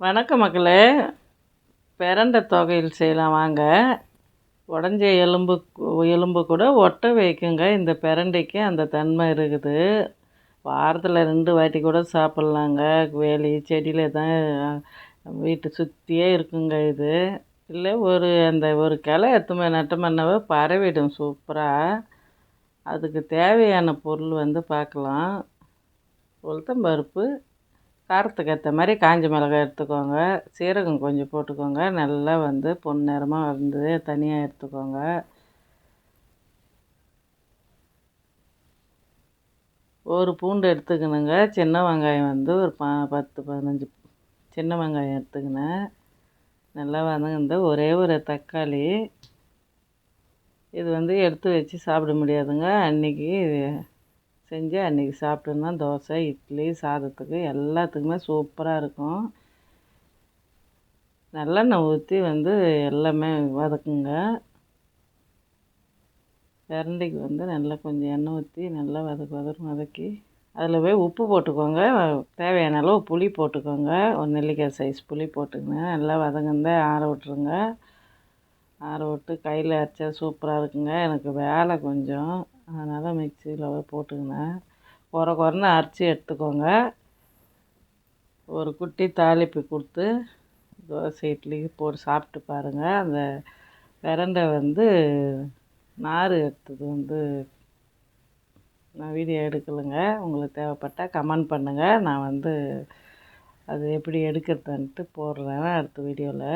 வணக்கம் மக்களே. பிரண்டை தொகையில் செய்யலாம் வாங்க. உடஞ்ச எலும்பு கூட ஒட்ட வைக்குங்க. இந்த பிரண்டைக்கு அந்த தன்மை இருக்குது. வாரத்தில் 2 வாட்டி கூட சாப்பிட்லாங்க. வேலி செடியில் தான் வீட்டை சுற்றியே இருக்குங்க இது. இல்லை ஒரு கிளை எடுத்து நட்டோம்னாவே பரவிடும் சூப்பராக. அதுக்கு தேவையான பொருள் பார்க்கலாம். உளுத்தம்பருப்பு, காரத்துக்கு ஏற்ற மாதிரி காஞ்ச மிளகாய் எடுத்துக்கோங்க. சீரகம் கொஞ்சம் போட்டுக்கோங்க. நல்லா பொன்னிறமாக தனியாக எடுத்துக்கோங்க. ஒரு பூண்டு எடுத்துக்கணுங்க. சின்ன வெங்காயம் ஒரு 10-15 சின்ன வெங்காயம் எடுத்துக்கினேன். நல்லா வதங்கினது ஒரே ஒரு தக்காளி. இது எடுத்து வச்சு சாப்பிட முடியாதுங்க. அன்றைக்கி செஞ்சு அன்றைக்கி சாப்பிட்டோன்னா தோசை, இட்லி, சாதத்துக்கு எல்லாத்துக்குமே சூப்பராக இருக்கும். நல்லெண்ணெய் ஊற்றி எல்லாமே வதக்குங்க. பிரண்டைக்கு நல்லா கொஞ்சம் எண்ணெய் ஊற்றி நல்லா வதக்கி அதில் போய் உப்பு போட்டுக்கோங்க. தேவையான அளவு புளி போட்டுக்கோங்க. ஒரு நெல்லிக்காய் சைஸ் புளி போட்டுக்கங்க. நல்லா வதங்கினதை ஆற விட்ருங்க. ஆற விட்டு கையில் அரைச்சா சூப்பராக இருக்குங்க. எனக்கு வேலை கொஞ்சம், அதனால் மிக்சியில் போட்டுக்கினேன். குறைன்னு அரைச்சி எடுத்துக்கோங்க. ஒரு குட்டி தாளிப்பு கொடுத்து தோசை இட்லிக்கு போட்டு சாப்பிட்டு பாருங்கள். அந்த பிரண்டை நார் எடுத்தது நான் வீடியோ எடுக்கலைங்க. உங்களுக்கு தேவைப்பட்டால் கமெண்ட் பண்ணுங்கள். நான் அது எப்படி எடுக்கிறதுன்ட்டு போடுறேன் அடுத்த வீடியோவில்.